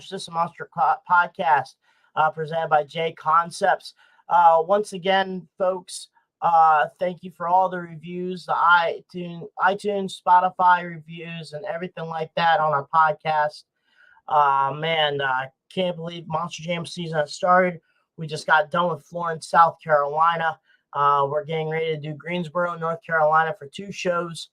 This Monster Podcast presented by J Concepts. Once again, folks, thank you for all the reviews, the iTunes, Spotify reviews, and everything like that on our podcast. Can't believe Monster Jam season has started. We just got done with Florence, South Carolina. We're getting ready to do Greensboro, North Carolina for 2 shows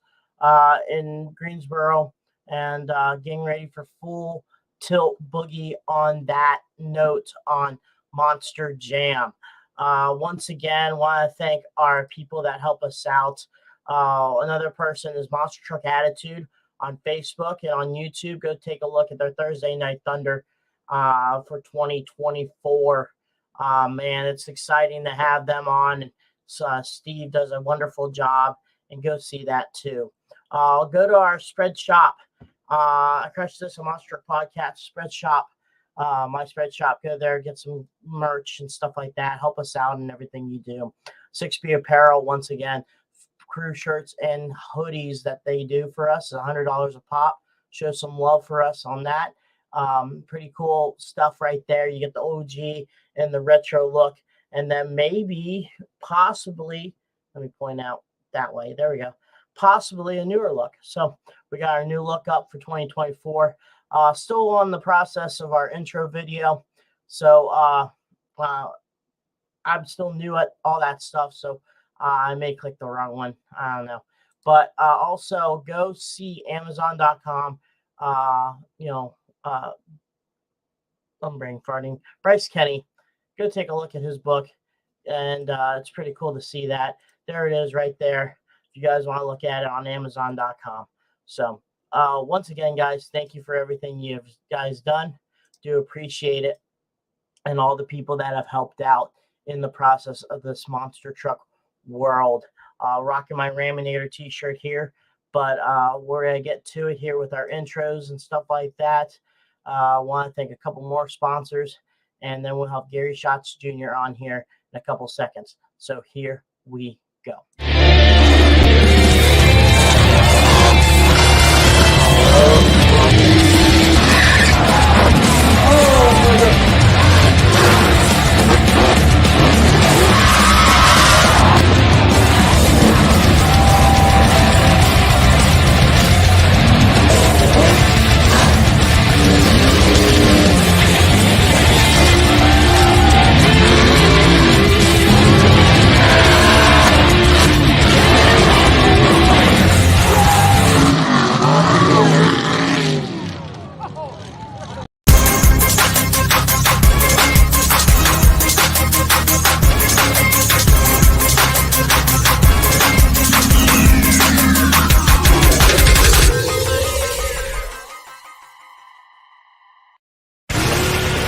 in Greensboro, and getting ready for full tilt boogie on that note on Monster Jam. Once again, want to thank our people that help us out. Another person is Monster Truck Attitude on Facebook and on YouTube. Go take a look at their Thursday Night Thunder for 2024. It's exciting to have them on. And Steve does a wonderful job, and go see that too. Go to our spread shop. I Crush This, a Monster Truck Podcast spread shop. My spread shop. Go there, get some merch and stuff like that. Help us out in everything you do. 6B Apparel, once again, crew shirts and hoodies that they do for us, $100 a pop. Show some love for us on that. Pretty cool stuff right there. You get the OG and the retro look, and then maybe, possibly, let me point out that way. There we go. Possibly a newer look. So we got our new look up for 2024. Still on the process of our intro video. So I'm still new at all that stuff. So I may click the wrong one. I don't know. But also go see Amazon.com. I'm brain farting. Bryce Kenny. Go take a look at his book. And it's pretty cool to see that. There it is right there. You guys want to look at it on Amazon.com. So once again, guys, thank you for everything you've guys done. Do appreciate it. And all the people that have helped out in the process of this monster truck world. Rocking my Raminator t-shirt here, but we're going to get to it here with our intros and stuff like that. I want to thank a couple more sponsors, and then we'll have Gary Schott Jr. on here in a couple seconds. So here we go.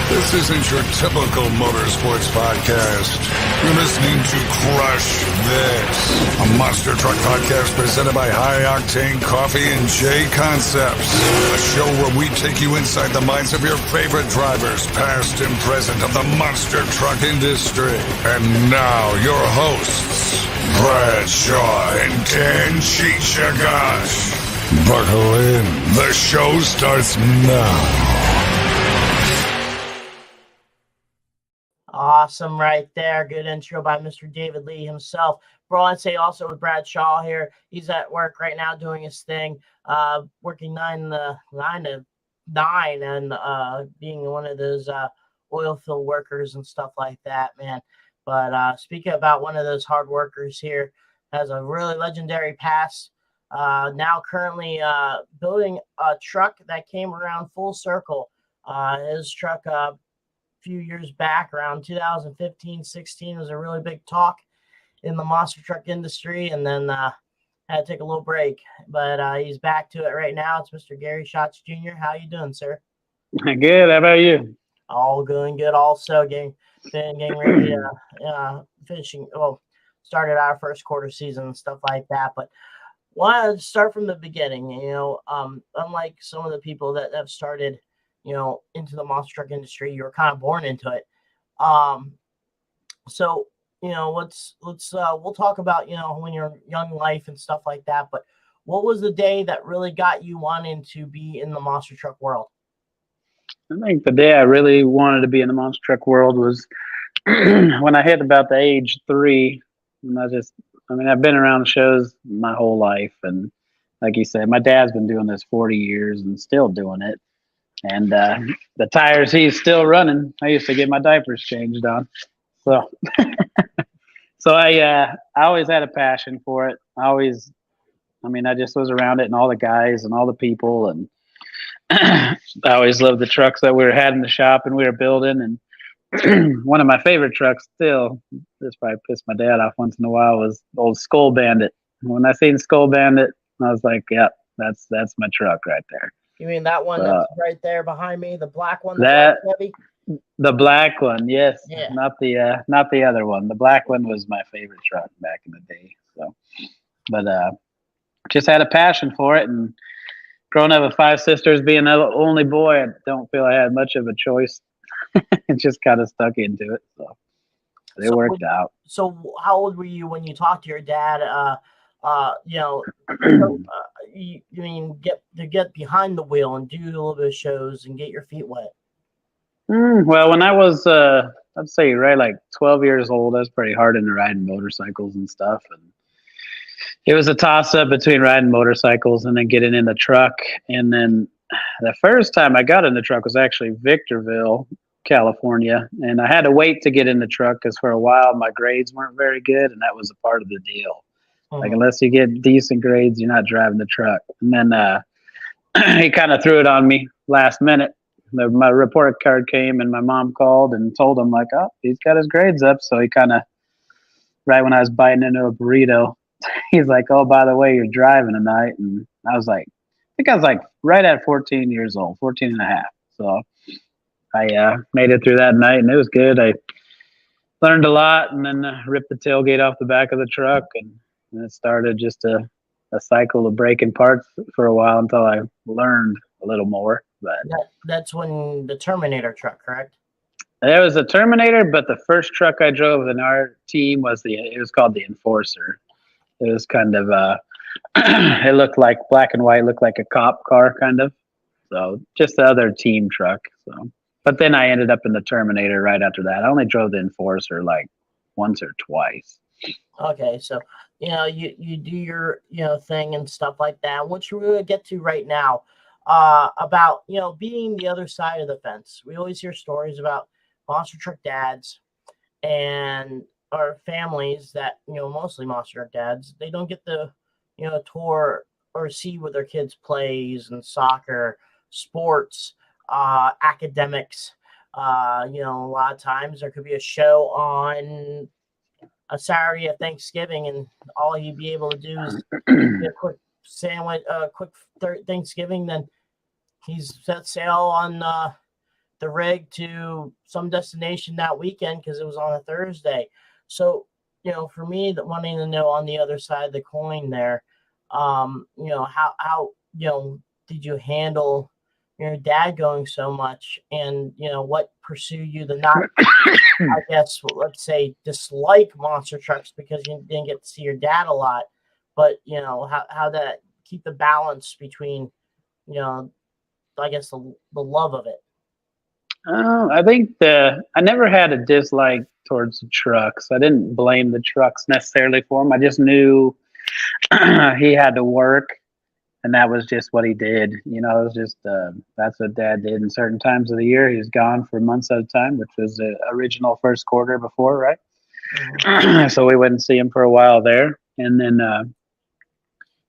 This isn't your typical motorsports podcast. You're listening to Crush This, a monster truck podcast presented by High Octane Coffee and J Concepts. A show where we take you inside the minds of your favorite drivers, past and present, of the monster truck industry. And now, your hosts, Brad Shaw and Dan Cheech Agosh. Buckle in. The show starts now. Awesome right there. Good intro by Mr. David Lee himself. Bro, I'd say also with Brad Shaw here. He's at work right now doing his thing, working 9 to 9 and being one of those oil field workers and stuff like that, man. But speaking about one of those hard workers here, has a really legendary past. Now currently building a truck that came around full circle. His truck few years back, around 2015-16, was a really big talk in the monster truck industry, and then had to take a little break, but he's back to it right now. It's Mr. Gary Schott Jr. How you doing, sir? Good. How about you? All going good. Also getting ready finishing. Well, started our first quarter season and stuff like that, but wanted to start from the beginning. Unlike some of the people that have started into the monster truck industry, you were kind of born into it. So we'll talk about when you're young life and stuff like that. But what was the day that really got you wanting to be in the monster truck world? I think the day I really wanted to be in the monster truck world was when I hit about the age 3. And I've been around shows my whole life. And like you said, my dad's been doing this 40 years and still doing it. And the tires he's still running, I used to get my diapers changed on. So, I always had a passion for it. I just was around it and all the guys and all the people. And I always loved the trucks that we had in the shop and we were building. And one of my favorite trucks still, this probably pissed my dad off once in a while, was the old Skull Bandit. When I seen Skull Bandit, I was like, yep, that's my truck right there. You mean that one that's right there behind me, the black one? That heavy? The black one, yes. Yeah. Not the other one. The black one was my favorite truck back in the day. So, but just had a passion for it, and growing up with 5 sisters, being the only boy, I don't feel I had much of a choice. It just kind of stuck into it, so it worked out. So, how old were you when you talked to your dad? You mean get behind the wheel and do a little bit of shows and get your feet wet? Well, when I was, I'd say right like 12 years old, I was pretty hard into riding motorcycles and stuff, and it was a toss-up between riding motorcycles and then getting in the truck. And then the first time I got in the truck was actually Victorville, California, and I had to wait to get in the truck because for a while my grades weren't very good, and that was a part of the deal. Like, unless you get decent grades, you're not driving the truck. And then he kind of threw it on me last minute. My report card came, and my mom called and told him, like, oh, he's got his grades up. So he kind of, right when I was biting into a burrito, he's like, oh, by the way, you're driving tonight. And I was like, right at 14 years old, 14 and a half. So I made it through that night, and it was good. I learned a lot, and then ripped the tailgate off the back of the truck, and it started just a cycle of breaking parts for a while until I learned a little more. But that's when the Terminator truck, correct? There was a Terminator, but the first truck I drove in our team it was called the Enforcer. It was kind of it looked like black and white, looked like a cop car kind of. So just the other team truck. So, but then I ended up in the Terminator right after that. I only drove the Enforcer like once or twice. Okay, so you do your thing and stuff like that. What you're going to get to right now about being the other side of the fence. We always hear stories about monster truck dads and our families that mostly monster truck dads. They don't get the tour or see what their kids plays and soccer, sports, academics. A lot of times there could be a show on a Saturday of Thanksgiving, and all you'd be able to do is get a quick sandwich, Thanksgiving. Then he's set sail on the rig to some destination that weekend because it was on a Thursday. So, for me, wanting to know on the other side of the coin there, how did you handle your dad going so much, and what pursued you to not, I guess, let's say, dislike monster trucks because you didn't get to see your dad a lot, but how to keep the balance between I guess the love of it. I think I never had a dislike towards the trucks. I didn't blame the trucks necessarily for them. I just knew he had to work, and that was just what he did. It was just that's what Dad did in certain times of the year. He was gone for months at a time, which was the original first quarter before, right? Mm-hmm. So we wouldn't see him for a while there, and then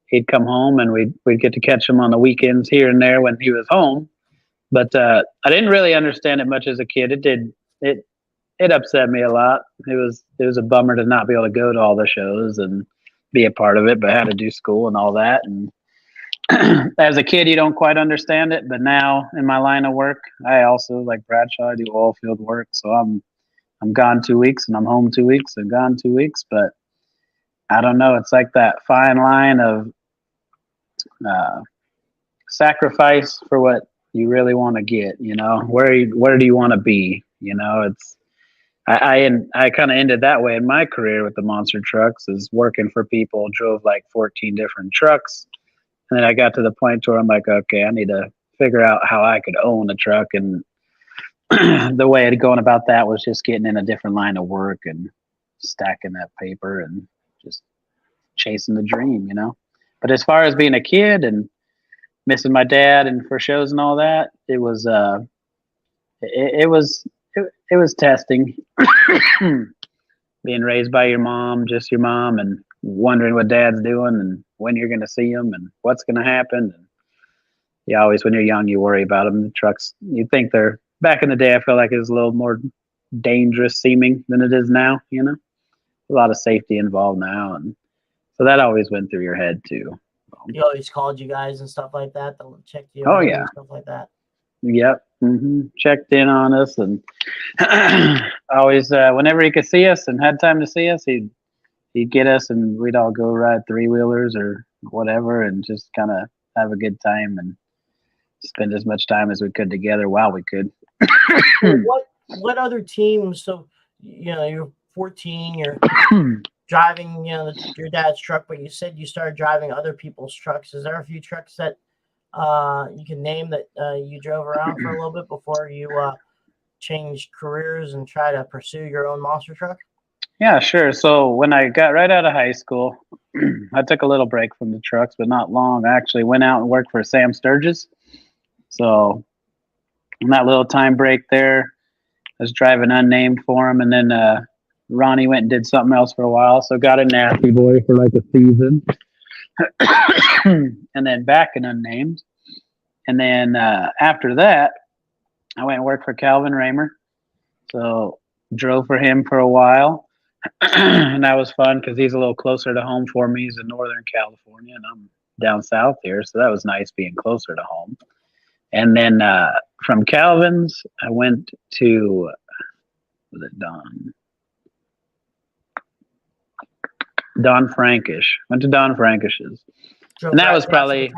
he'd come home, and we'd get to catch him on the weekends here and there when he was home. But I didn't really understand it much as a kid. It upset me a lot. It was a bummer to not be able to go to all the shows and be a part of it, but I had to do school and all that. And as a kid, you don't quite understand it. But now in my line of work, I also, like Bradshaw, I do oil field work. So I'm gone 2 weeks and I'm home 2 weeks and gone 2 weeks. But I don't know. It's like that fine line of sacrifice for what you really want to get. Where do you want to be? It's I kind of ended that way in my career with the monster trucks, is working for people, drove like 14 different trucks. And then I got to the point where I'm like, okay, I need to figure out how I could own a truck and the way of going about that was just getting in a different line of work and stacking that paper and just chasing the dream, you know. But as far as being a kid and missing my dad and for shows and all that, it was it was testing. Being raised by your mom, just your mom, and wondering what dad's doing and when you're going to see him and what's going to happen. And you always, when you're young, you worry about them. The trucks, you think they're, back in the day, I feel like it was a little more dangerous seeming than it is now, you know? A lot of safety involved now. And so that always went through your head too. He always called you guys and stuff like that. They'll check you. Oh, yeah. And stuff like that. Yep. Checked in on us and always, whenever he could see us and had time to see us, he'd get us and we'd all go ride 3-wheelers or whatever and just kind of have a good time and spend as much time as we could together while we could. What other teams? So, you know, you're 14, you're driving, you know, your dad's truck, but you said you started driving other people's trucks. Is there a few trucks that you can name that you drove around for a little bit before you changed careers and try to pursue your own monster truck? Yeah, sure. So when I got right out of high school, I took a little break from the trucks, but not long. I actually went out and worked for Sam Sturgis. So in that little time break there, I was driving unnamed for him. And then Ronnie went and did something else for a while. So got a nasty boy for like a season. And then back in unnamed. And then after that, I went and worked for Calvin Raymer. So drove for him for a while. And that was fun because he's a little closer to home for me. He's in Northern California and I'm down south here. So that was nice being closer to home. And then from Calvin's, I went to, was it Don Frankish. Went to Don Frankish's. And that was probably,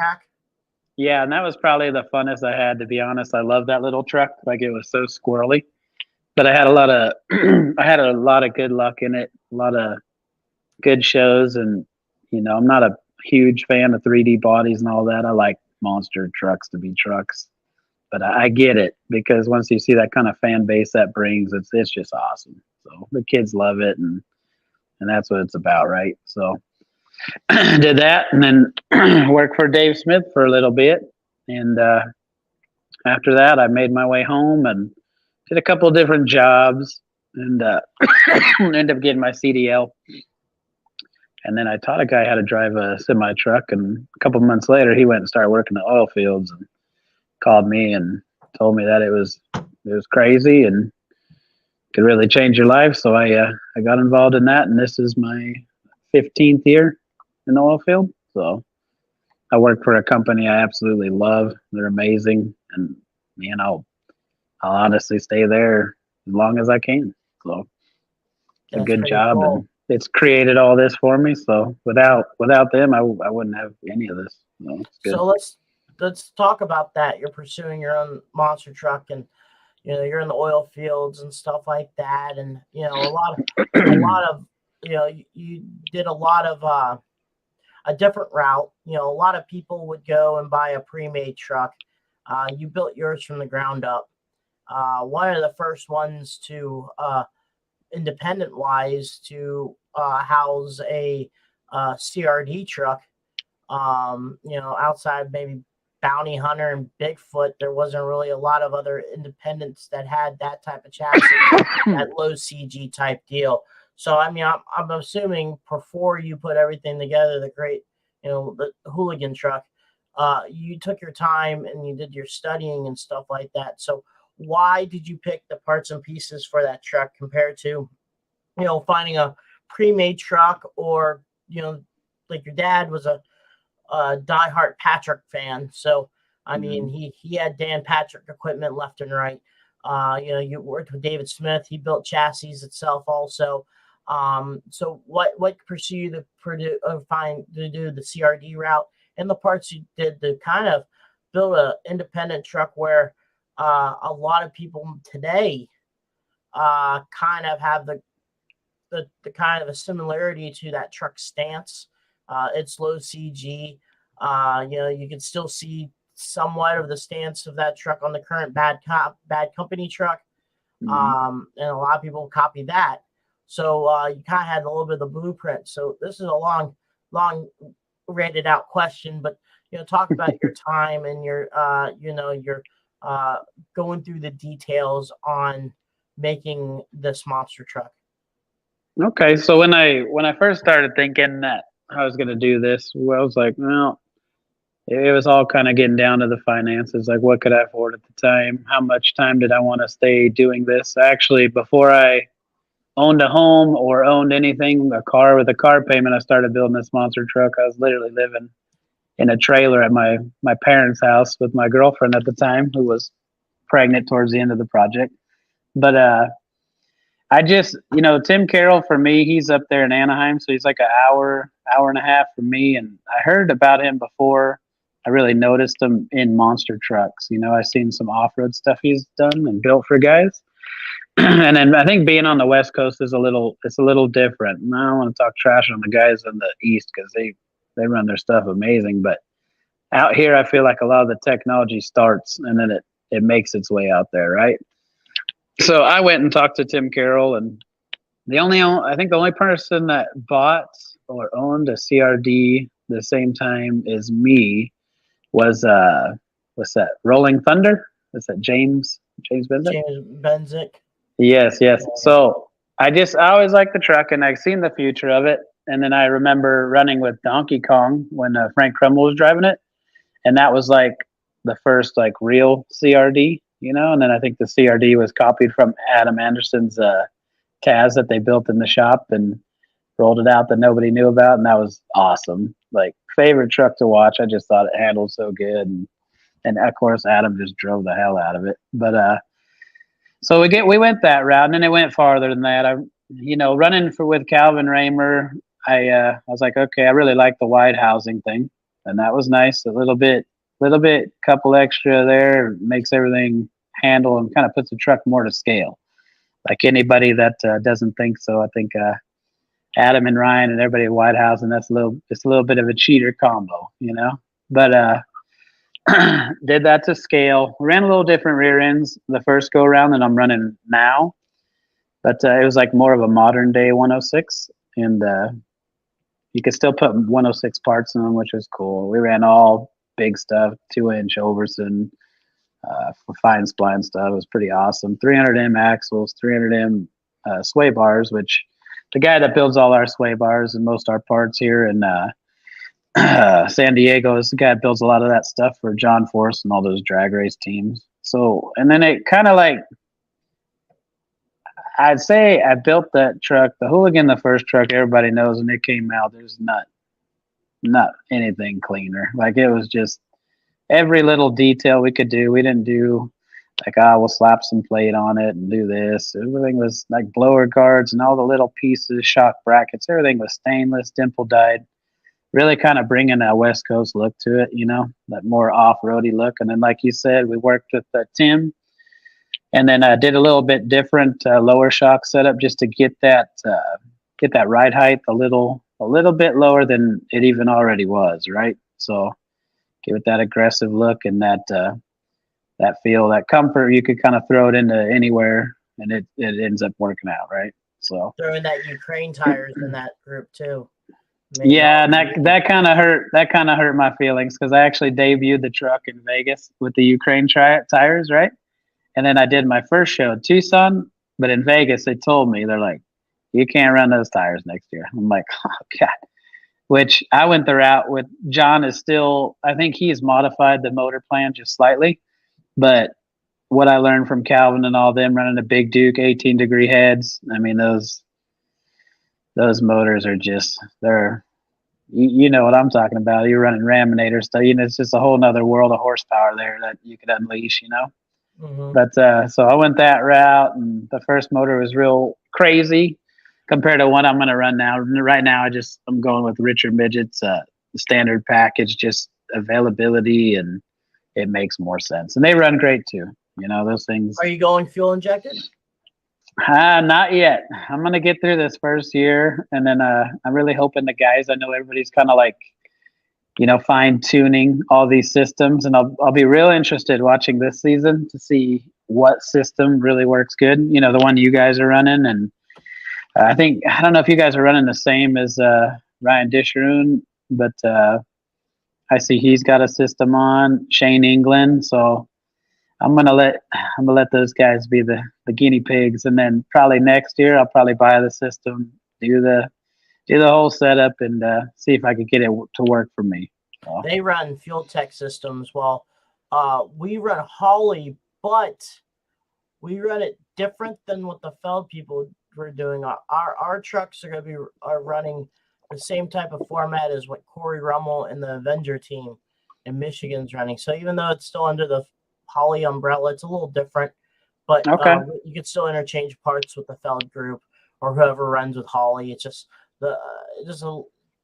yeah, and that was probably the funnest I had, to be honest. I love that little truck. Like, it was so squirrely. But I had a lot of I had a lot of good luck in it, a lot of good shows, and you know, I'm not a huge fan of 3D bodies and all that. I like monster trucks to be trucks. But I get it, because once you see that kind of fan base that brings, it's just awesome. So the kids love it, and that's what it's about, right? So did that, and then worked for Dave Smith for a little bit, and after that, I made my way home and did a couple of different jobs, and ended up getting my CDL. And then I taught a guy how to drive a semi truck, and a couple of months later, he went and started working the oil fields and called me and told me that it was crazy and could really change your life. So I got involved in that, and this is my 15th year in the oil field. So I work for a company I absolutely love. They're amazing, and man, I'll honestly stay there as long as I can. So it's a good job, cool. And it's created all this for me. So without them, I wouldn't have any of this. So let's talk about that. You're pursuing your own monster truck, and you know, you're in the oil fields and stuff like that. And you know, a lot of you know, you did a lot of a different route. You know, a lot of people would go and buy a pre-made truck. You built yours from the ground up. One of the first ones to independent wise to house a CRD truck. You know, outside maybe Bounty Hunter and Bigfoot, there wasn't really a lot of other independents that had that type of chassis, that low CG type deal. So I mean, I'm assuming before you put everything together, the great, you know, the Hooligan truck, you took your time and you did your studying and stuff like that. So why did you pick the parts and pieces for that truck compared to, you know, finding a pre-made truck, or, you know, like your dad was a diehard Patrick fan. So, I mean, he had Dan Patrick equipment left and right. You know, you worked with David Smith. He built chassis itself also. So what pursued you to do the CRD route, and the parts you did to kind of build an independent truck where a lot of people today kind of have the kind of a similarity to that truck stance. It's low CG. You know, you can still see somewhat of the stance of that truck on the current Bad Company truck. Mhm. And a lot of people copy that. So you kind of had a little bit of the blueprint. So this is a long rated out question, but talk about your time and your your going through the details on making this monster truck. Okay, so when I first started thinking that I was going to do this, well, I was like, well, it was all kind of getting down to the finances, like what could I afford at the time? How much time did I want to stay doing this? Actually, before I owned a home or owned anything, a car with a car payment, I started building this monster truck. I was literally living in a trailer at my parents' house with my girlfriend at the time, who was pregnant towards the end of the project. But I just, Tim Carroll for me, he's up there in Anaheim, so he's like an hour and a half from me. And I heard about him before I really noticed him in monster trucks. I seen some off-road stuff he's done and built for guys. And then I think being on the West Coast it's a little different. And I don't want to talk trash on the guys on the East because they run their stuff amazing. But out here, I feel like a lot of the technology starts and then it makes its way out there, right? So I went and talked to Tim Carroll, and I think the only person that bought or owned a CRD the same time as me was what's that? Rolling Thunder? Is that James Benzick? James Benzick. Yes. So I always liked the truck, and I've seen the future of it. And then I remember running with Donkey Kong when Frank Crummell was driving it, and that was like the first like real CRD, And then I think the CRD was copied from Adam Anderson's Taz that they built in the shop and rolled it out that nobody knew about, and that was awesome. Like favorite truck to watch. I just thought it handled so good, and of course Adam just drove the hell out of it. But so we went that route, and then it went farther than that. Running with Calvin Raymer, I was like, okay, I really like the wide housing thing, and that was nice. A little bit, couple extra there makes everything handle and kind of puts the truck more to scale. Like anybody that doesn't think so, I think Adam and Ryan and everybody at White House, and it's a little bit of a cheater combo, But did that to scale. Ran a little different rear ends the first go around than I'm running now, but it was like more of a modern day 106, and you could still put 106 parts in them, which was cool. We ran all big stuff, 2-inch Overson. For fine spline stuff, it was pretty awesome. 300M axles, 300M sway bars, which the guy that builds all our sway bars and most our parts here in San Diego is the guy that builds a lot of that stuff for John Force and all those drag race teams. So, and then it kind of like, I'd say I built that truck, the Hooligan, the first truck everybody knows, and it came out, there's not anything cleaner. Like it was just every little detail we could do. We didn't do like, we'll slap some plate on it and do this. Everything was like blower guards and all the little pieces, shock brackets. Everything was stainless, dimple dyed. Really kind of bringing that West Coast look to it, that more off-roady look. And then, like you said, we worked with Tim, and then did a little bit different lower shock setup just to get that ride height a little bit lower than it even already was, right? So give it that aggressive look and that feel, that comfort. You could kind of throw it into anywhere, and it ends up working out, right? So throwing that Ukraine tires in that group too. Yeah, and that kind of hurt. That kind of hurt my feelings because I actually debuted the truck in Vegas with the Ukraine tires, right? And then I did my first show in Tucson, but in Vegas they told me, they're like, you can't run those tires next year. I'm like, oh God. Which I went the route with John is still, I think he's modified the motor plan just slightly, but what I learned from Calvin and all them running a Big Duke 18-degree heads, I mean those motors are just, they're, you know what I'm talking about. You're running Raminator stuff. It's just a whole nother world of horsepower there that you could unleash, Mm-hmm. But so I went that route, and the first motor was real crazy compared to what I'm going to run now. Right now, I'm going with Richard Midget's standard package, just availability, and it makes more sense. And they run great too. Those things. Are you going fuel injected? Not yet. I'm going to get through this first year, and then I'm really hoping the guys, I know everybody's kind of like fine tuning all these systems. And I'll be real interested watching this season to see what system really works good. The one you guys are running. And I don't know if you guys are running the same as Ryan Disharoon, but I see he's got a system on Shane England. So I'm gonna let those guys be the guinea pigs, and then probably next year I'll probably buy the system, do the whole setup, and see if I could get it to work for me. So. They run Fuel Tech systems. Well, we run Holly, but we run it different than what the Feld people were doing. Our trucks are running the same type of format as what Corey Rummel and the Avenger team in Michigan's running. So even though it's still under the Holly umbrella, it's a little different, but okay. You can still interchange parts with the Feld group or whoever runs with Holly. It's just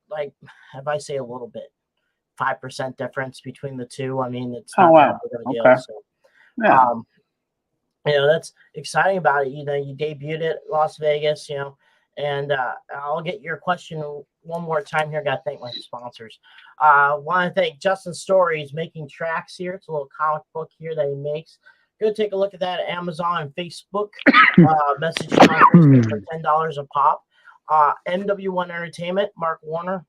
like if I say a little bit, 5% difference between the two. I mean, it's not that big of a deal. Okay. So, yeah. That's exciting about it. You debuted it Las Vegas, and I'll get your question one more time here. Got to thank my sponsors. Want to thank Justin Stories making tracks here. It's a little comic book here that he makes. Go take a look at that at Amazon and Facebook. Message him on Facebook for $10 a pop. MW1 Entertainment, Mark Warner,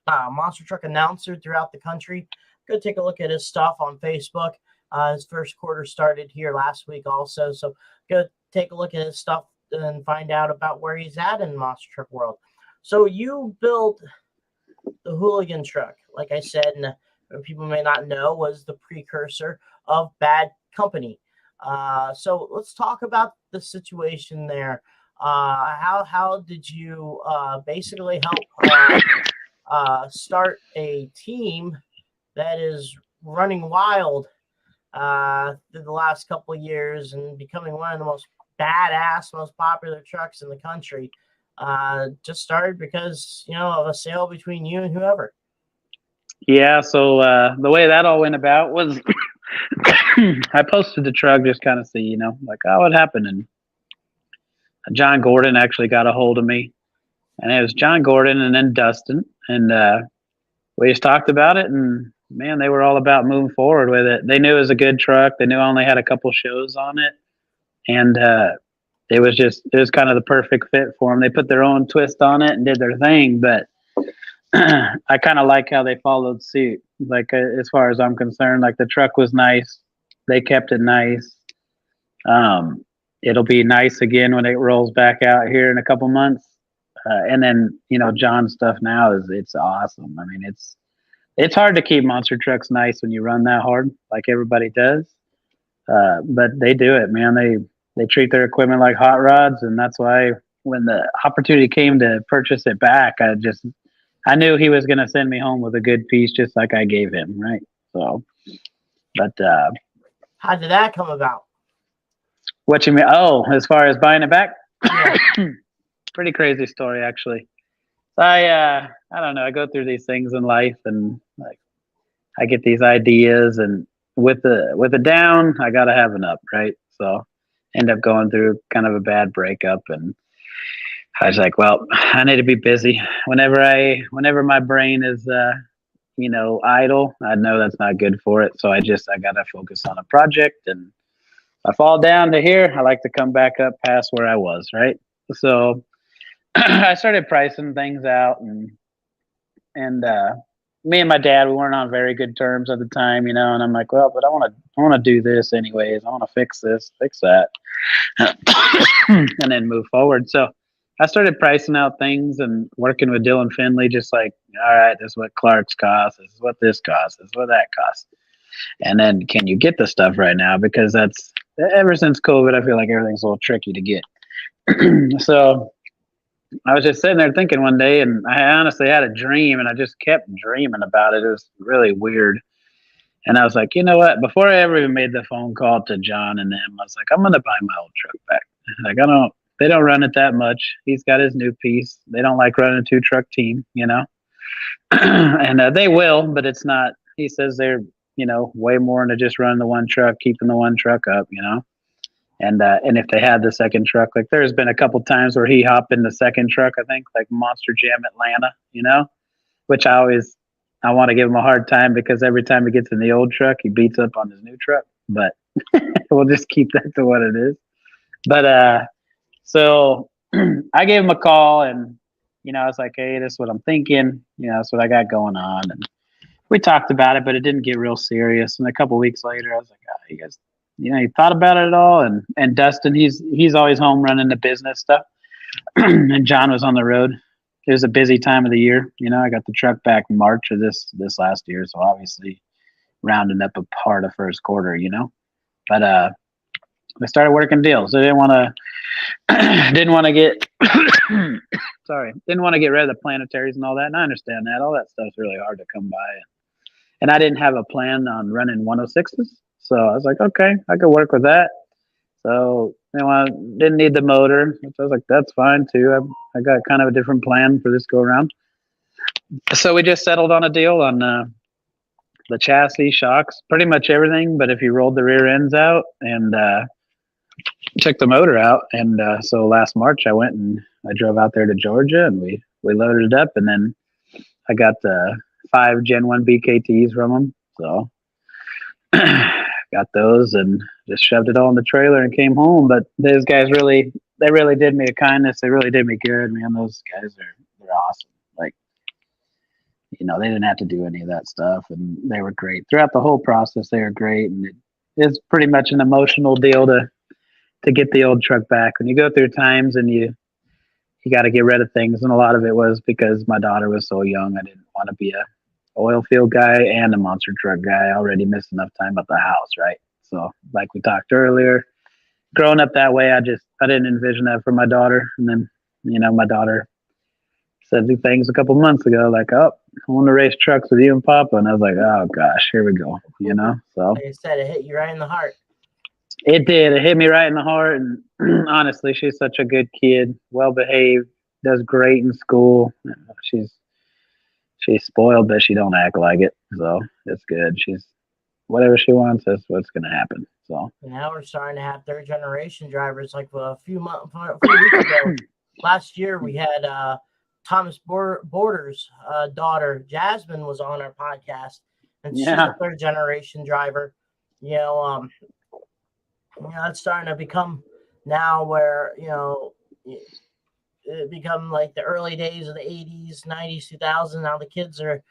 monster truck announcer throughout the country. Go take a look at his stuff on Facebook. His first quarter started here last week also. So go take a look at his stuff and find out about where he's at in the monster truck world. So you built the Hooligan truck, like I said, and people may not know, was the precursor of Bad Company. So let's talk about the situation there. How did you basically help start a team that is running wild through the last couple of years and becoming one of the most badass, most popular trucks in the country? Just started because of a sale between you and whoever. Yeah, so the way that all went about was I posted the truck, just kind of see, like, what happened. And John Gordon actually got a hold of me, and it was John Gordon and then Dustin, and we just talked about it, and man, they were all about moving forward with it. They knew it was a good truck. They knew I only had a couple shows on it, and it was kind of the perfect fit for them. They put their own twist on it and did their thing, but I kind of like how they followed suit. Like, as far as I'm concerned, like, the truck was nice. They kept it nice. It'll be nice again when it rolls back out here in a couple months. And then, John's stuff now it's awesome. I mean, it's hard to keep monster trucks nice when you run that hard, like everybody does. But they do it, man. They treat their equipment like hot rods. And that's why when the opportunity came to purchase it back, I knew he was going to send me home with a good piece, just like I gave him. Right. So, but, how did that come about? What you mean? Oh, as far as buying it back? Yeah. Pretty crazy story, actually. I don't know. I go through these things in life, and like, I get these ideas, and with the down, I got to have an up, right? So end up going through kind of a bad breakup, and I was like, well, I need to be busy. Whenever my brain is, idle, I know that's not good for it. So I got to focus on a project, and I fall down to here, I like to come back up past where I was, right? So I started pricing things out, and me and my dad, we weren't on very good terms at the time, and I'm like, well, but I want to do this anyways. I want to fix this, fix that, and then move forward. So I started pricing out things and working with Dylan Finley, just like, all right, this is what Clark's costs, this is what this costs, this is what that costs. And then, can you get the stuff right now? Because that's, ever since COVID, I feel like everything's a little tricky to get. So I was just sitting there thinking one day, and I honestly had a dream, and I just kept dreaming about it. It was really weird. And I was like, you know what? Before I ever even made the phone call to John and them, I was like, I'm going to buy my old truck back. Like, they don't run it that much. He's got his new piece. They don't like running a 2-truck team, and they will, but it's not, he says they're, way more into just running the one truck, keeping the one truck up, and if they had the second truck, like, there's been a couple times where he hopped in the second truck, I think, like Monster Jam Atlanta, which I always I want to give him a hard time because every time he gets in the old truck, he beats up on his new truck. But we'll just keep that to what it is. But so I gave him a call, and I was like, "Hey, this is what I'm thinking. That's what I got going on." And we talked about it, but it didn't get real serious. And a couple weeks later, I was like, "Oh, you guys, you thought about it at all?" And Dustin, he's always home running the business stuff, and John was on the road. It was a busy time of the year. I got the truck back in March of this last year, so obviously rounding up a part of first quarter. But I started working deals. I didn't want to get didn't want to get rid of the planetaries and all that. And I understand that all that stuff's really hard to come by. And I didn't have a plan on running 106s, so I was like, okay, I could work with that. So I didn't need the motor. So I was like, that's fine too. I got kind of a different plan for this go around. So we just settled on a deal on the chassis, shocks, pretty much everything. But if you rolled the rear ends out and took the motor out, and so last March I went and I drove out there to Georgia and we loaded it up, and then I got the 5 Gen 1 BKTs from them. So got those and just shoved it all in the trailer and came home. But those guys really did me a kindness. They really did me good, man. Those guys they're awesome. Like, they didn't have to do any of that stuff, and they were great throughout the whole process. They were great, and it's pretty much an emotional deal to get the old truck back. When you go through times and you got to get rid of things, and a lot of it was because my daughter was so young. I didn't want to be a oil field guy and a monster truck guy. I already missed enough time at the house, right? So like we talked earlier, growing up that way, I didn't envision that for my daughter. And then, my daughter said the things a couple months ago, like, "Oh, I want to race trucks with you and Papa." And I was like, "Oh gosh, here we go." So like I said, it hit you right in the heart. It did. It hit me right in the heart. And honestly, she's such a good kid, well behaved, does great in school. She's spoiled, but she don't act like it. So it's good. She's whatever she wants, that's what's going to happen. So now we're starting to have third generation drivers. Like a few weeks ago, last year we had Thomas Borders' daughter Jasmine was on our podcast, and she's a third generation driver. It's starting to become now where it become like the early days of the 80s, 90s, 2000s. Now the kids are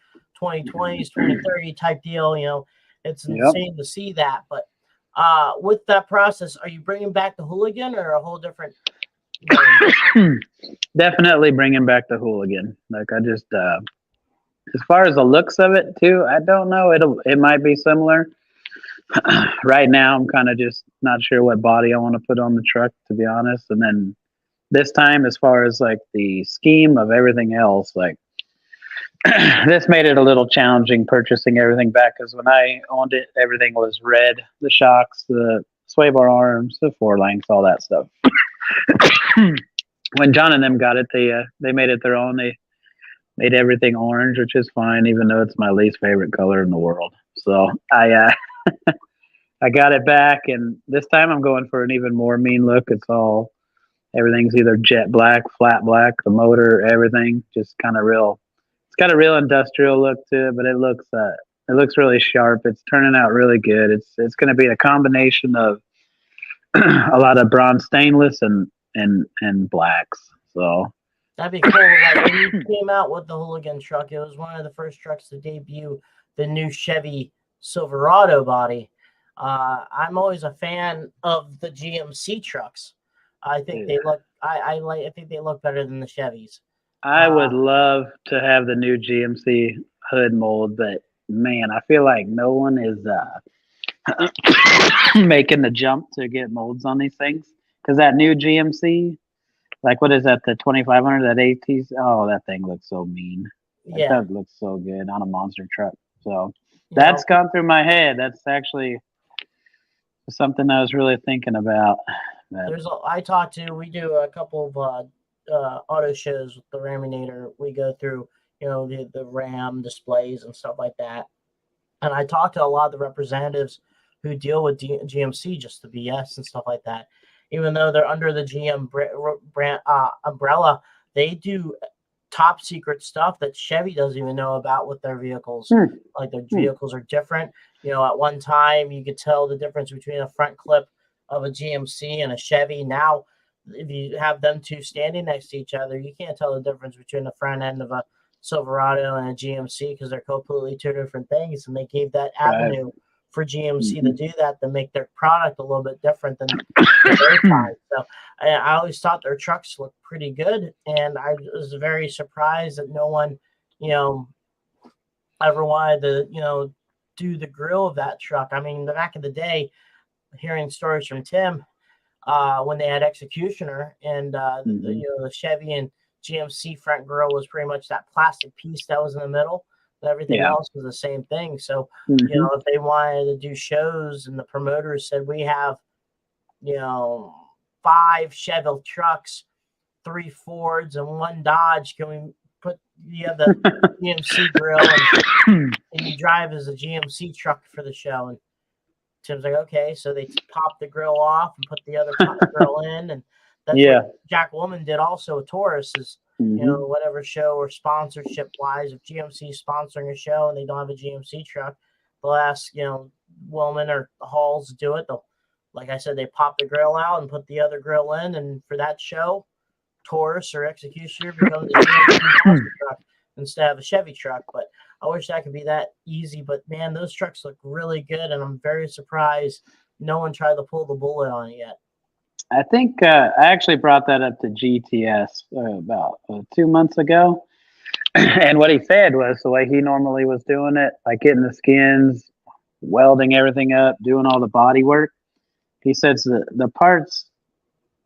2020s, 2030 type deal. It's insane to see that. But with that process, are you bringing back the Hooligan or a whole different? Definitely bringing back the Hooligan. Like I just, as far as the looks of it too, I don't know. It might be similar. Right now, I'm kind of just not sure what body I want to put on the truck, to be honest. And then this time, as far as like the scheme of everything else, like this made it a little challenging purchasing everything back, because when I owned it, everything was red: the shocks, the sway bar arms, the 4 lengths, all that stuff. When John and them got it, they made it their own. They made everything orange, which is fine, even though it's my least favorite color in the world. So I got it back, and this time I'm going for an even more mean look. Everything's either jet black, flat black, the motor, everything, just kind of real. It's got a real industrial look to it, but it looks really sharp. It's turning out really good. It's going to be a combination of a lot of bronze stainless and blacks. So that'd be cool. Like when you came out with the Hooligan truck, it was one of the first trucks to debut the new Chevy Silverado body. I'm always a fan of the GMC trucks. I think they look. I think they look better than the Chevys. I would love to have the new GMC hood mold, but man, I feel like no one is making the jump to get molds on these things, because that new GMC, like what is that, the 2500, that ATs? Oh, that thing looks so mean. Like, that looks so good on a monster truck. So that's gone through my head. That's actually something I was really thinking about. We do a couple of auto shows with the Raminator. We go through, the RAM displays and stuff like that. And I talk to a lot of the representatives who deal with GMC, just the BS and stuff like that. Even though they're under the GM brand umbrella, they do top secret stuff that Chevy doesn't even know about with their vehicles. Like their vehicles are different. At one time you could tell the difference between a front clip of a GMC and a Chevy. Now, if you have them two standing next to each other, you can't tell the difference between the front end of a Silverado and a GMC because they're completely two different things. And they gave that avenue for GMC to do that, to make their product a little bit different than their time. So I always thought their trucks looked pretty good, and I was very surprised that no one, ever wanted to, do the grill of that truck. I mean, back in the day, hearing stories from Tim, when they had Executioner and the Chevy and GMC front grill was pretty much that plastic piece that was in the middle. Everything else was the same thing. So, if they wanted to do shows and the promoters said, we have, 5 Chevy trucks, 3 Fords, and 1 Dodge, can we put the other GMC grill and you drive as a GMC truck for the show? And Tim's like, okay. So they pop the grill off and put the other top grill in. And that's what Jack Woolman did also with Taurus is, whatever show or sponsorship wise, if GMC is sponsoring a show and they don't have a GMC truck, they'll ask, Woolman or Halls to do it. They'll, like I said, they pop the grill out and put the other grill in. And for that show, Taurus or Executioner becomes a GMC monster truck instead of a Chevy truck. But I wish that could be that easy. But man, those trucks look really good. And I'm very surprised no one tried to pull the bullet on it yet. I think I actually brought that up to GTS about 2 months ago. And what he said was the way he normally was doing it, like getting the skins, welding everything up, doing all the body work. He says the parts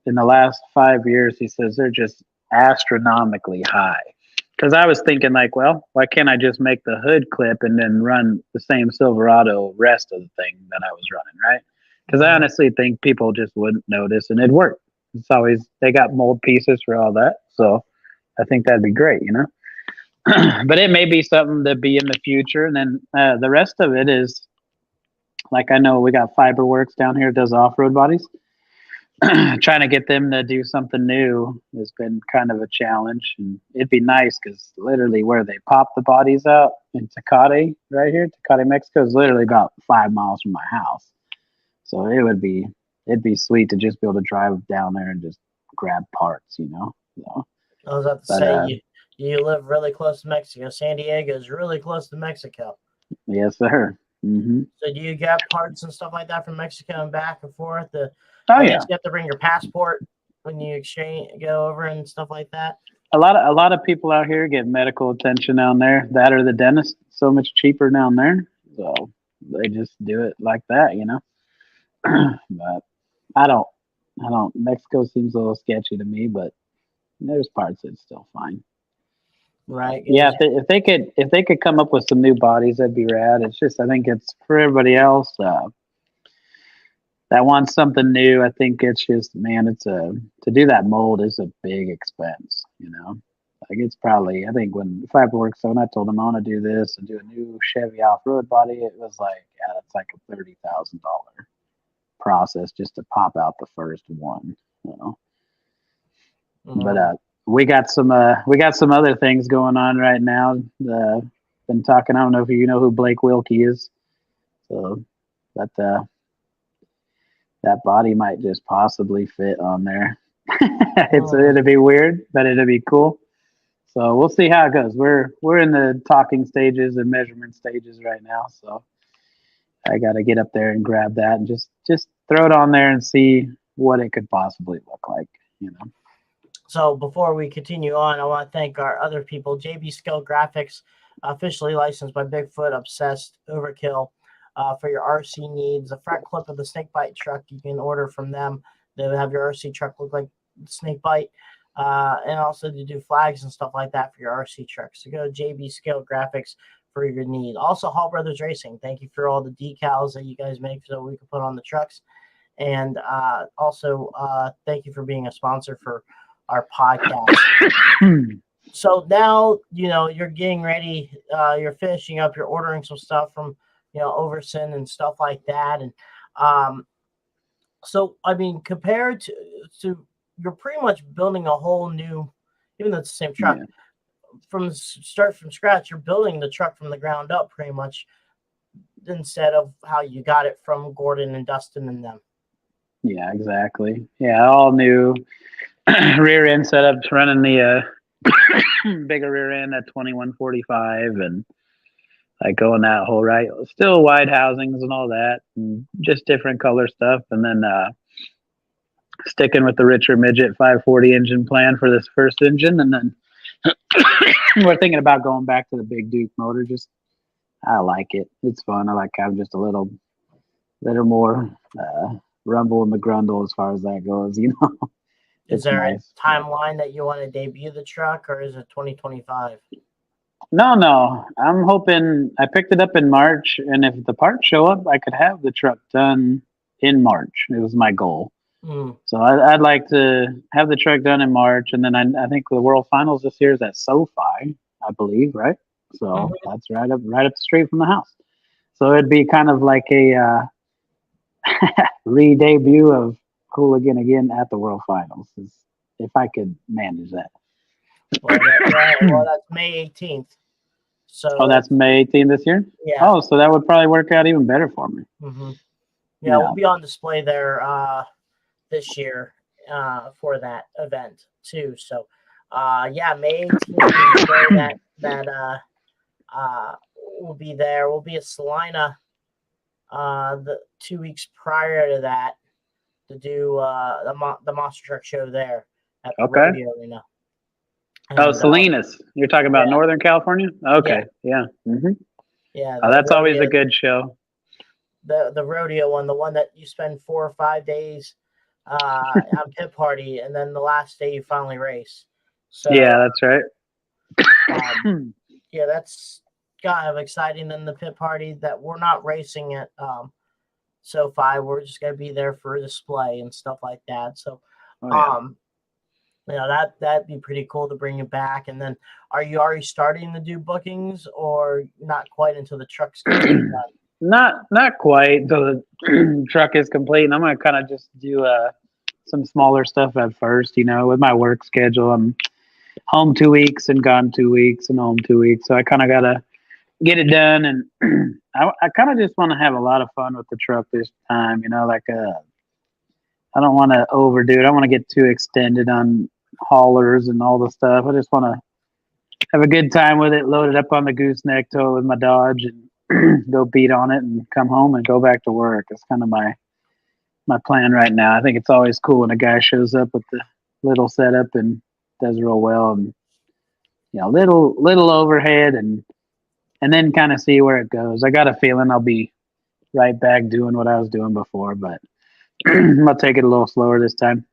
in the last 5 years, he says they're just astronomically high. Because I was thinking like, well, why can't I just make the hood clip and then run the same Silverado rest of the thing that I was running, right? Because I honestly think people just wouldn't notice and it'd work. It's always, they got mold pieces for all that. So I think that'd be great, But it may be something to be in the future. And then the rest of it is, like I know we got Fiberworks down here that does off-road bodies. Trying to get them to do something new has been kind of a challenge. And it'd be nice because literally where they pop the bodies out in Tecate right here, Tecate, Mexico, is literally about 5 miles from my house. So it'd be sweet to just be able to drive down there and just grab parts, So, I was about to say, you live really close to Mexico. San Diego is really close to Mexico. Yes, sir. Mm-hmm. So do you get parts and stuff like that from Mexico and back and forth? You have to bring your passport when you go over and stuff like that. A lot of people out here get medical attention down there. That or the dentist, so much cheaper down there. So they just do it like that, But I don't. Mexico seems a little sketchy to me, but there's parts that's still fine. Right. Yeah. If they could come up with some new bodies, that'd be rad. It's just, I think it's for everybody else that wants something new. I think it's just, man, to do that mold is a big expense, Like it's probably, I think when Fiberworks, when I told them I want to do this and do a new Chevy off-road body, it was like, it's like a $30,000 process just to pop out the first one, But we got some other things going on right now. Been talking. I don't know if you know who Blake Wilkie is, so that body might just possibly fit on there. It'll be weird, but it'll be cool. So we'll see how it goes. We're in the talking stages and measurement stages right now, so I got to get up there and grab that and just throw it on there and see what it could possibly look like, So before we continue on, I want to thank our other people, JB Skill Graphics, officially licensed by Bigfoot Obsessed Overkill, for your RC needs. The front clip of the Snakebite truck you can order from them. They'll have your RC truck look like Snakebite, and also to do flags and stuff like that for your RC trucks. So go to JB Skill Graphics for your need. Also, Hall Brothers Racing. Thank you for all the decals that you guys make so we can put on the trucks. And also, thank you for being a sponsor for our podcast. So now, you're getting ready. You're finishing up. You're ordering some stuff from, Overson and stuff like that. And so, I mean, compared to you're pretty much building a whole new, even though it's the same truck, start from scratch. You're building the truck from the ground up pretty much, instead of how you got it from Gordon and Dustin and them. Yeah, exactly. Yeah, all new rear end setups, running the bigger rear end at 2145 and like going that whole right. Still wide housings and all that, and just different color stuff. And then sticking with the richer midget 540 engine plan for this first engine. And then we're thinking about going back to the Big Duke motor. Just I like it. It's fun. I like having just a little more rumble in the grundle as far as that goes. Is there a timeline that you want to debut the truck, or is it 2025? No. I'm hoping I picked it up in March, and if the parts show up, I could have the truck done in March. It was my goal. So I'd like to have the truck done in March, and then I think the World Finals this year is at SoFi, I believe, right? So that's right up the street from the house. So it'd be kind of like a re-debut of Hooligan again at the World Finals, if I could manage that. Well, that's May 18th. So that's May 18th this year? Yeah. Oh, so that would probably work out even better for me. Yeah, we'll be on display there this year for that event too. So May 18th that we'll be there. We'll be at Salina the 2 weeks prior to that to do the Monster Truck show there at the rodeo arena. And, Salinas. You're talking about Northern California? Okay. Yeah. Yeah. That's always a good show. The rodeo one, the one that you spend 4 or 5 days on pit party, and then the last day you finally race. So yeah, that's right. That's kind of exciting. Then the pit party that we're not racing at SoFi, we're just gonna be there for display and stuff like that. So that'd be pretty cool to bring it back. And then are you already starting to do bookings, or not quite until the truck's done? Not quite until the truck is complete. And I'm going to kind of just do some smaller stuff at first, with my work schedule. I'm home 2 weeks and gone 2 weeks and home 2 weeks. So I kind of got to get it done. And I kind of just want to have a lot of fun with the truck this time, I don't want to overdo it. I don't want to get too extended on haulers and all the stuff. I just want to have a good time with it, load it up on the gooseneck, tow it with my Dodge, and go beat on it and come home and go back to work. That's kind of my plan right now. I think it's always cool when a guy shows up with the little setup and does real well, and little overhead, and then kind of see where it goes. I got a feeling I'll be right back doing what I was doing before, but I'm gonna take it a little slower this time.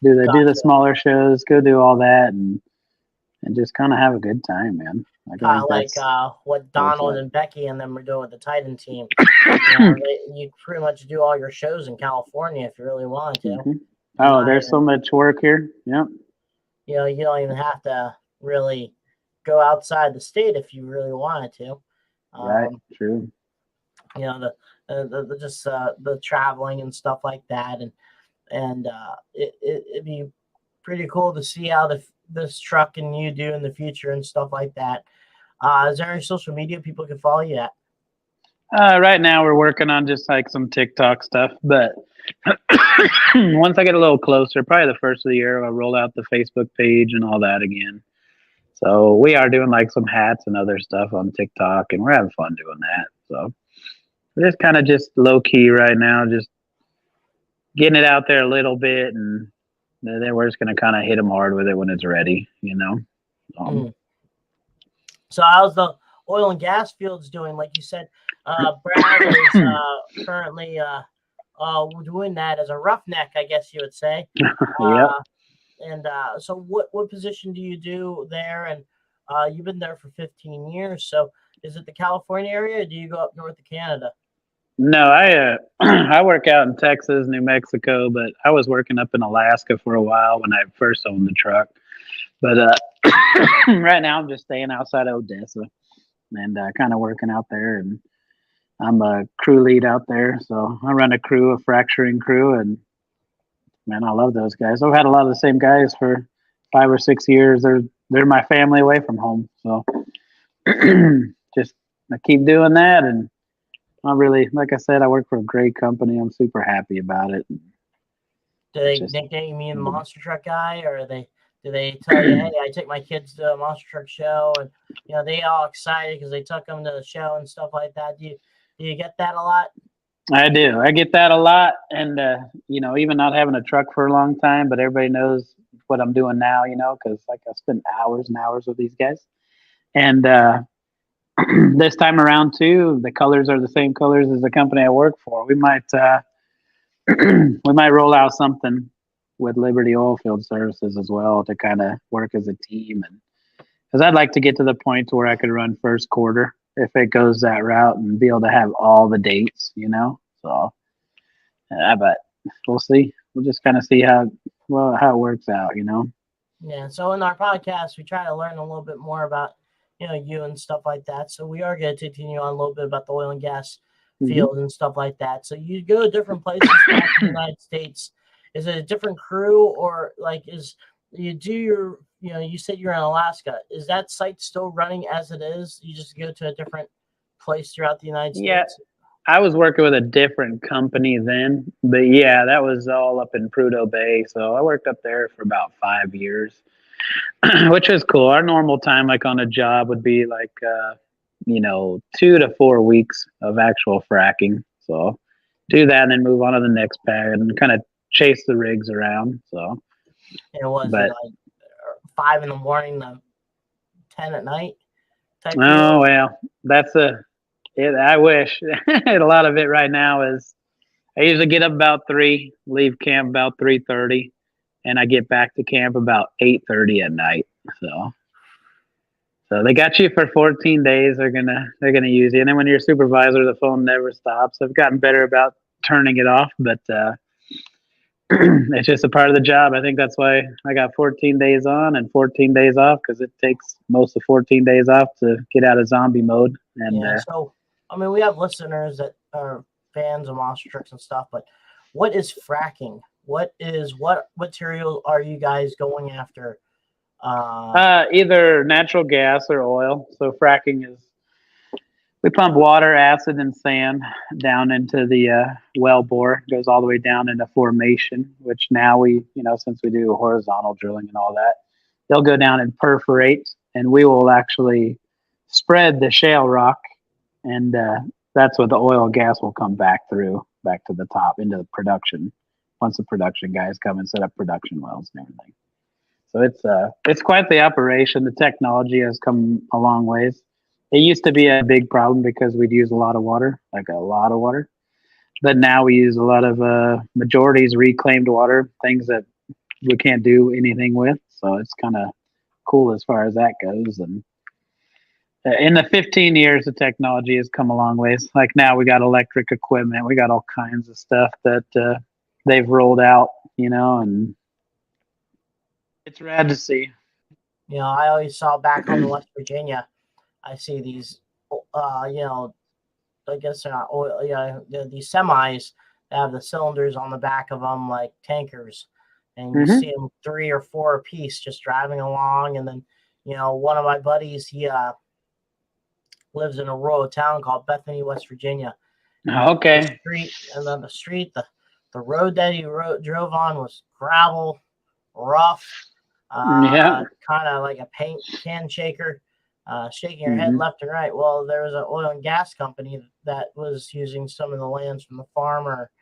Do the smaller shows, go do all that, and just kind of have a good time, man. What Donald and Becky and them are doing with the Titan team. You pretty much do all your shows in California if you really want to. Oh, there's so much work here. Yep. You don't even have to really go outside the state if you really wanted to. Right. True. The traveling and stuff like that, and it'd be pretty cool to see how this truck and you do in the future and stuff like that. Is there any social media people can follow you at? Right now we're working on just like some TikTok stuff, but once I get a little closer, probably the first of the year, I'll roll out the Facebook page and all that again. So we are doing like some hats and other stuff on TikTok, and we're having fun doing that. So we're just kind of just low key right now, just getting it out there a little bit, and then we're just going to kind of hit them hard with it when it's ready, So how's the oil and gas fields doing? Like you said, Brad is currently doing that as a roughneck, I guess you would say. Yeah. And so what position do you do there? And you've been there for 15 years. So is it the California area, or do you go up north of Canada? No, I work out in Texas, New Mexico, but I was working up in Alaska for a while when I first owned the truck. But right now I'm just staying outside of Odessa and kind of working out there. And I'm a crew lead out there, so I run a fracturing crew, and man, I love those guys. I've had a lot of the same guys for 5 or 6 years. They're they're my family away from home. So just I keep doing that, and I really, like I said, I work for a great company. I'm super happy about it. Do they nickname you mean the monster truck guy, or do they tell you, hey, I took my kids to a monster truck show, and they all excited because they took them to the show and stuff like that? Do you get that a lot? I do. I get that a lot, and even not having a truck for a long time, but everybody knows what I'm doing now. Because like I spend hours and hours with these guys, and this time around too, the colors are the same colors as the company I work for. We might we might roll out something with Liberty Oilfield Services as well to kind of work as a team, and because I'd like to get to the point where I could run first quarter if it goes that route and be able to have all the dates, So, but we'll see. We'll just kind of see how it works out, Yeah. So in our podcast, we try to learn a little bit more about you and stuff like that. So we are going to continue on a little bit about the oil and gas field and stuff like that. So you go to different places in the United States. Is it a different crew, or like you do your you said you're in Alaska. Is that site still running as it is? You just go to a different place throughout the United States? Yeah, I was working with a different company then, but yeah, that was all up in Prudhoe Bay. So I worked up there for about 5 years, which was cool. Our normal time, like on a job, would be like 2 to 4 weeks of actual fracking. So do that and then move on to the next pad and kind of chase the rigs around. So it was like 5 a.m. to 10 at night type oh deal? well, that's I wish. A lot of it right now is I usually get up about 3, leave camp about 3:30, and I get back to camp about 8:30 at night. So they got you for 14 days. They're gonna use you, and then when you're a supervisor, the phone never stops. I've gotten better about turning it off, but it's just a part of the job. I think that's why I got 14 days on and 14 days off, because it takes most of 14 days off to get out of zombie mode. And so I mean, we have listeners that are fans of monster trucks and stuff, but what is fracking? What material are you guys going after? Either natural gas or oil. So fracking is we pump water, acid, and sand down into the well bore. It goes all the way down into formation, which now we, since we do horizontal drilling and all that, they'll go down and perforate, and we will actually spread the shale rock, and that's what the oil and gas will come back to the top into the production once the production guys come and set up production wells and everything. So it's quite the operation. The technology has come a long ways. It used to be a big problem because we'd use a lot of water, but now we use a lot of majorities reclaimed water, things that we can't do anything with. So it's kind of cool as far as that goes. And in the 15 years, the technology has come a long ways. Like now we got electric equipment. We got all kinds of stuff that they've rolled out, and it's rad to see. I always saw back home in West Virginia, I see these, I guess they're not oil, these semis that have the cylinders on the back of them like tankers, and you see them 3 or 4 a piece just driving along. And then, one of my buddies, he lives in a rural town called Bethany, West Virginia. Okay. The road that he drove on was gravel, rough, kind of like a paint can shaker. Shaking your head left and right. Well, there was an oil and gas company that was using some of the lands from the farmer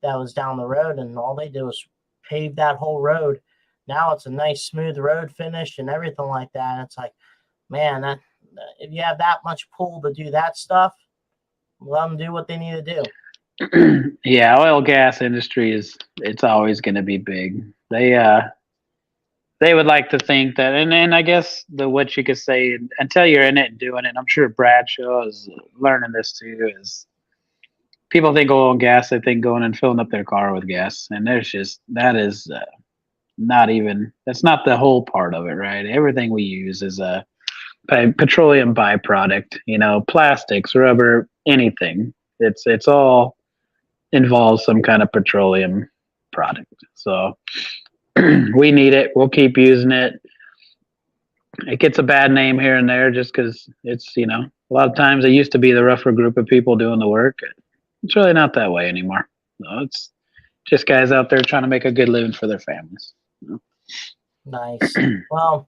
that was down the road, and all they did was pave that whole road. Now it's a nice smooth road finish and everything like that. And it's like, man, that if you have that much pull to do that stuff, let them do what they need to do. Yeah, oil gas industry it's always going to be big. They would like to think that, and I guess what you could say until you're in it and doing it, I'm sure Bradshaw is learning this too, is people think oil and gas, they think going and filling up their car with gas. And that's not the whole part of it, right? Everything we use is a petroleum byproduct, plastics, rubber, anything. It's all involves some kind of petroleum product. So we need it. We'll keep using it. it gets a bad name here and there just because it's, a lot of times it used to be the rougher group of people doing the work. It's really not that way anymore. No, it's just guys out there trying to make a good living for their families. Nice. Well,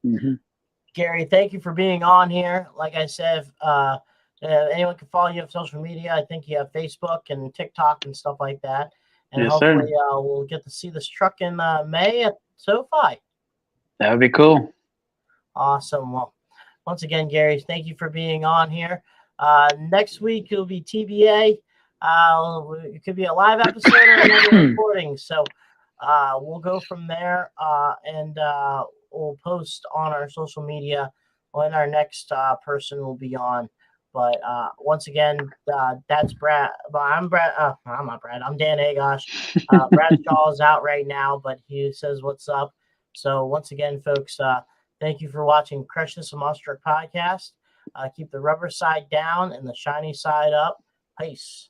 Gary, thank you for being on here. Like I said, anyone can follow you on social media. I think you have Facebook and TikTok and stuff like that. And Yes, hopefully sir. we'll get to see this truck in May at SoFi. That would be cool. Awesome. Well, once again, Gary, thank you for being on here. Next week it'll be TBA. It could be a live episode or another recording. So we'll go from there and we'll post on our social media when our next person will be on. But once again, that's Brad. I'm Brad. I'm not Brad. I'm Dan Agosh. Brad Shaw is out right now, but he says what's up. So once again, folks, thank you for watching Crush This, a Monster Truck podcast. Keep the rubber side down and the shiny side up. Peace.